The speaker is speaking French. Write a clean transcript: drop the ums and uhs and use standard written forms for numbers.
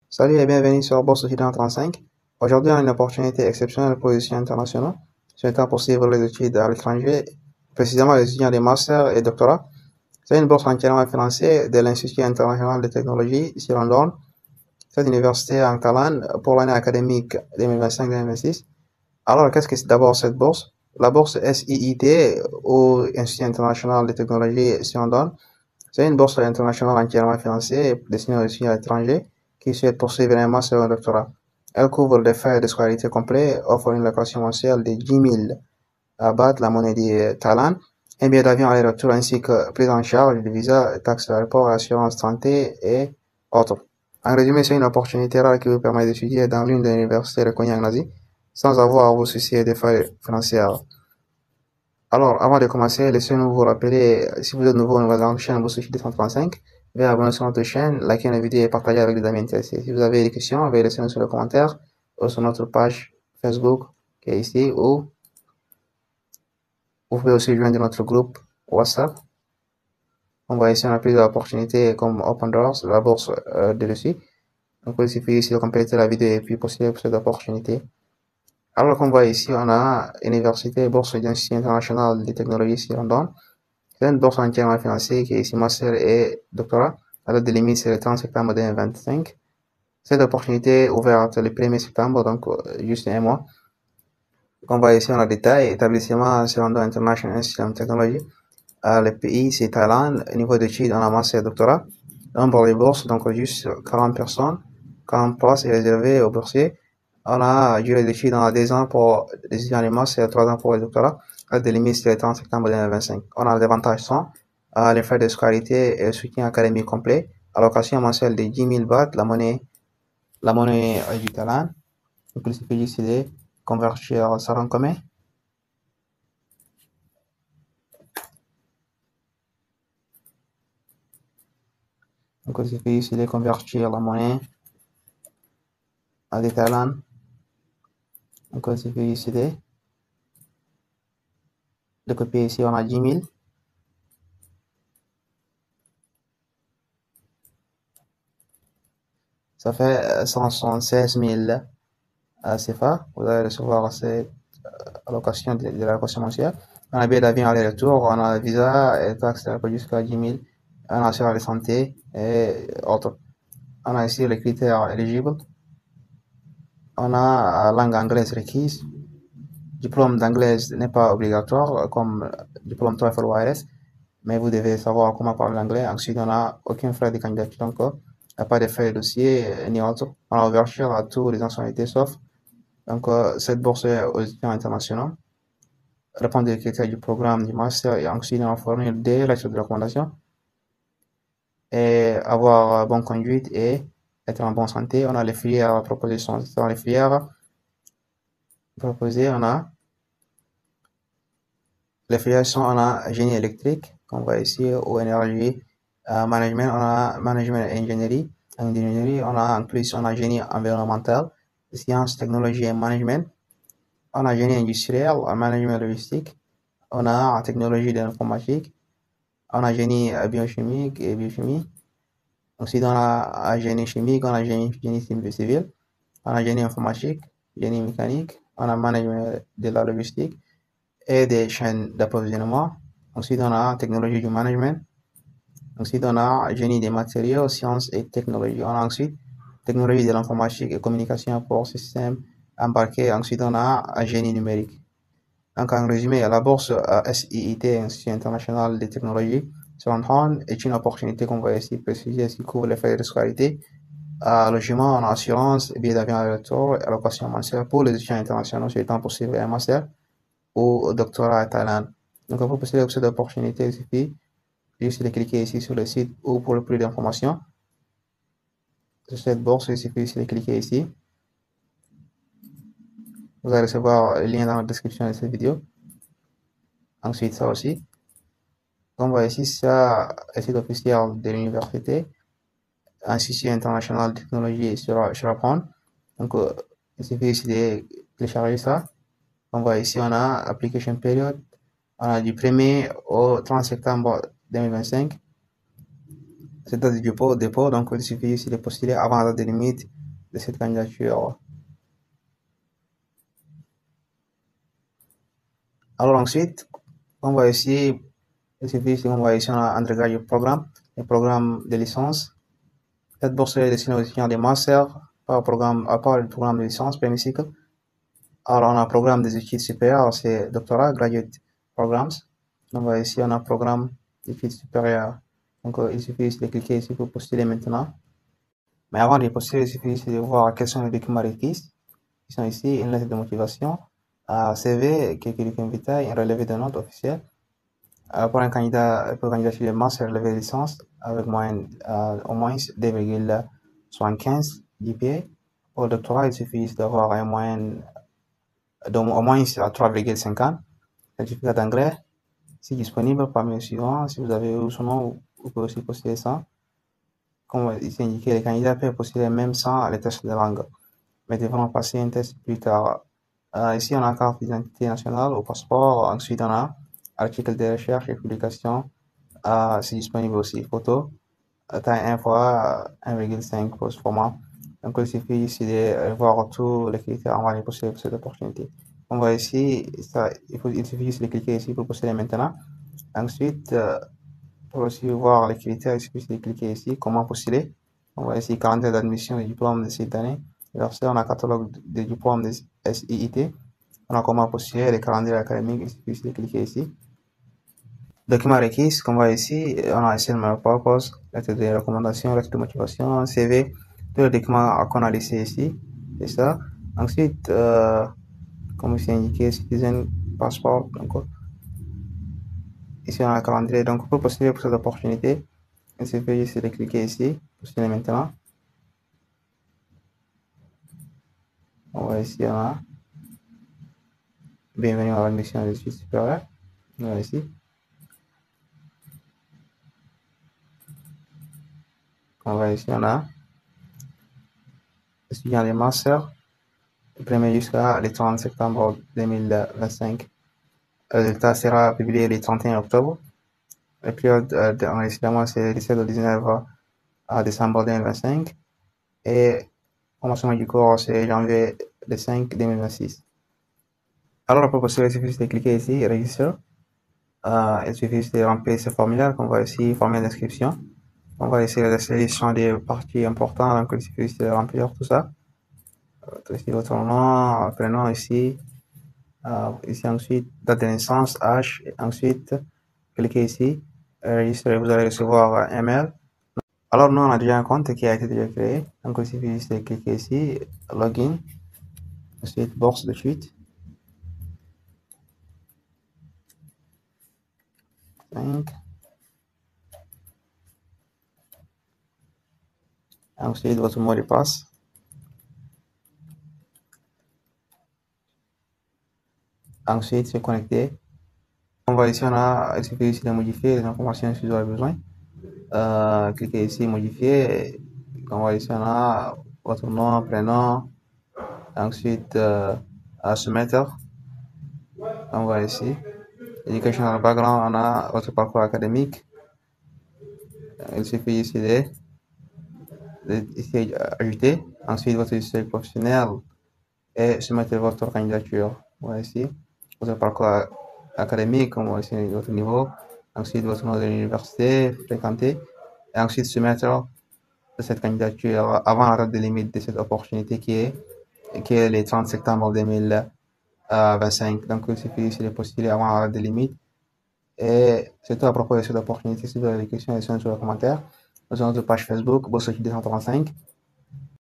Salut et bienvenue sur Bourse Occident 35. Aujourd'hui, on a une opportunité exceptionnelle pour les étudiants internationaux. C'est un temps pour suivre les études à l'étranger, précisément les étudiants des masters et doctorats. C'est une bourse entièrement financée de l'Institut international de technologie ici à London. Cette université en Catalan pour l'année académique 2025-2026. Alors, qu'est-ce que c'est d'abord cette bourse? La bourse SIIT, ou Institut international de technologie ici à London, c'est une bourse internationale entièrement financée destinée aux étudiants étrangers qui souhaitent poursuivre un master ou un doctorat. Elle couvre des frais de scolarité complets, offre une location mensuelle de 10 000 bahts, la monnaie du Thaïlande, un billet d'avion aller-retour ainsi que prise en charge de visa, taxes d'aéroport, assurance santé et autres. En résumé, c'est une opportunité rare qui vous permet d'étudier dans l'une des universités reconnues en Asie sans avoir à vous soucier des frais financières. Alors, avant de commencer, laissez-nous vous rappeler, si vous êtes nouveau dans la chaîne Bourse 235, veuillez abonner sur notre chaîne, liker la vidéo et partager avec les amis intéressés. Si vous avez des questions, veuillez laisser-nous sur les commentaires ou sur notre page Facebook qui est ici, ou vous pouvez aussi joindre notre groupe WhatsApp. On voit ici, on a plusieurs opportunités comme Open Doors, la bourse de-dessus. Donc, il suffit ici de compléter la vidéo et puis postuler pour cette opportunité. Alors, comme on voit ici, on a Université Bourse d'Institut International de Technologie ici à London. C'est une bourse entièrement financée qui est ici master et doctorat. La date de limite, c'est le 30 septembre 2025. Cette opportunité est ouverte le 1er septembre, donc juste un mois. On va ici en détail. Établissement London International Institute of Technology. Le pays, c'est Thaïlande. Niveau d'études, on a master et doctorat. Nombre de bourses, donc juste 40 personnes. 40 places est réservé aux boursiers. On a durée d'études, on a 2 ans pour les étudiants de master et 3 ans pour les doctorats. La date de limite, c'est le 30 septembre 2025. On a les avantages sont les frais de scolarité et le soutien académique complet. Allocation mensuelle de 10 000 bahts, la monnaie du Thaïlande. Donc, il suffit juste de convertir ça en commun. Donc, il suffit juste de convertir la monnaie à des Thaïlande. Donc, il suffit juste de copier ici, on a 10 000. Ça fait 176 000 CFA. Vous allez recevoir cette allocation de l'allocation mensuelle. On a billet d'avion aller-retour, on a visa et taxes jusqu'à 10 000. On a assurance de santé et autres. On a ici les critères éligibles. On a langue anglaise requise. Diplôme d'anglais n'est pas obligatoire comme diplôme TOEFL ou IELTS, mais vous devez savoir comment parler l'anglais. Ensuite, on n'a aucun frais de candidature encore. Il n'y a pas de frais de dossier ni autre. On a ouverture à tous les nationalités sauf. Donc, cette bourse est aux étudiants internationaux. Répondre aux critères du programme du master et ensuite on va fournir des lettres de recommandation et avoir bonne conduite et être en bonne santé. On a les filières proposées dans les filières proposées. On a les filières sont on a génie électrique, qu'on voit ici, ou énergie, management, on a management et ingénierie. On a en plus, on a génie environnemental, sciences, technologie et management. On a génie industriel, management logistique. On a technologie de l'informatique. On a génie biochimique et biochimie. Ensuite, on a génie chimique, on a génie civil, on a génie informatique, génie mécanique, on a management de la logistique et des chaînes d'approvisionnement. Ensuite, on a technologie du management. Ensuite, on a génie des matériaux, sciences et technologies. On a ensuite technologie de l'informatique et communication pour système embarqué. Ensuite, on a génie numérique. Donc, en résumé, la bourse SIIT, Institut international de technologie, sur London est une opportunité qu'on va ici préciser qui couvre les frais de scolarité, logement, en assurance, billets d'avion à retour, allocation mensuelle pour les étudiants internationaux souhaitant poursuivre un master ou doctorat à Thaïlande. Donc, pour postuler pour cette opportunité, il suffit juste de cliquer ici sur le site ou pour le plus d'informations sur cette bourse, il suffit juste de cliquer ici. Vous allez recevoir le lien dans la description de cette vidéo. Ensuite, ça aussi. On voit ici, ça, le site officiel de l'université, Institut international de technologie sur Japon. Donc, il suffit ici de télécharger ça. On voit ici, on a application period. On a du 1er au 30 septembre 2025. C'est date du dépôt, donc il suffit ici de postuler avant la date de limite de cette candidature. Alors ensuite, on va ici, on va ici, on a undergraduate programme, les programmes de licence. Cette bourse est destinée aux étudiants des masters, à part le programme de licence, premier cycle. Alors, on a un programme des études supérieures, c'est doctorat, graduate programs. On va ici, on a un programme d'études supérieures. Donc, il suffit de cliquer ici pour postuler maintenant. Mais avant de postuler, il suffit de voir quels sont les documents requis. Ils sont ici, une lettre de motivation, un CV, quelques documents vitae, un relevé de notes officiel. Pour un candidat, pour candidater le master, relevé de licence, avec moyenne, au moins 2,75 GPA. Pour le doctorat, il suffit d'avoir une moyenne au moins 3,50. Certificat d'anglais, c'est disponible parmi les suivants. Si vous avez son nom, vous pouvez aussi postuler ça. Comme ici indiqué, les candidats peuvent postuler même sans les tests de langue, mais devront passer un test plus tard. Ici, on a carte d'identité nationale au passeport. Ensuite, on a article de recherche et publication. C'est disponible aussi. Photo, taille 1 fois 1,5 pouces format. Donc, il suffit ici de voir tous les critères avant de postuler pour cette opportunité. On va ici, il suffit juste de cliquer ici pour postuler maintenant. Ensuite, pour aussi voir les critères, il suffit de cliquer ici, comment postuler. On va ici, calendrier d'admission des diplômes de cette année. Versé, on a catalogue des diplômes des SIIT. On a comment postuler les calendriers académiques, il suffit de cliquer ici. Documents requis, qu'on voit ici, on a ici le purpose, lettre de recommandation, lettre de motivation, CV, tous les documents qu'on a laissés ici, c'est ça. Ensuite, comme c'est indiqué, citizen, passeport, donc, ici on a le calendrier, donc pour postuler pour cette opportunité, il suffit juste de cliquer ici, postuler maintenant. On va ici, on a bienvenue à l'admission des études supérieures, on va ici. On va ici, on a étudiant des masters, premier jusqu'à le 30 septembre 2025. Le résultat sera publié le 31 octobre. La période d'enregistrement, c'est le 17 au 19 décembre 2025. Et commencement du cours, c'est janvier le 5 2026. Alors, pour postuler, il suffit de cliquer ici, register. Il suffit de remplir ce formulaire qu'on voit ici, formulaire d'inscription. On va essayer la sélection des parties importantes, donc il suffit de remplir tout ça. Ici, votre nom, prénom ici. Ici ensuite, date de naissance, âge, et ensuite, cliquez ici, enregistrer, vous allez recevoir un mail. Alors, nous, on a déjà un compte qui a été déjà créé, donc il suffit juste de cliquer ici, login, ensuite, bourse de suite. 5. Ensuite, votre mot de passe. Ensuite, se connecter. On va ici, il suffit ici de modifier les informations si vous avez besoin. Cliquez ici, modifier. On va ici, on a votre nom, prénom. Ensuite, à soumettre. On va ici. Educational background, on a votre parcours académique. Il suffit ici ici, ajouter. Ensuite, votre historique professionnel et soumettre votre candidature. Voilà ici. Votre parcours académique, on voit ici votre niveau. Ensuite, votre nom de l'université fréquentée. Et ensuite, soumettre cette candidature avant la date de limite de cette opportunité qui est le 30 septembre 2025. Donc, il suffit ici de postuler avant la date de limite. Et c'est tout à propos de cette opportunité. Si vous avez des questions, laissez-nous sur les commentaires. Nous avons notre page Facebook, Bourse Études 235.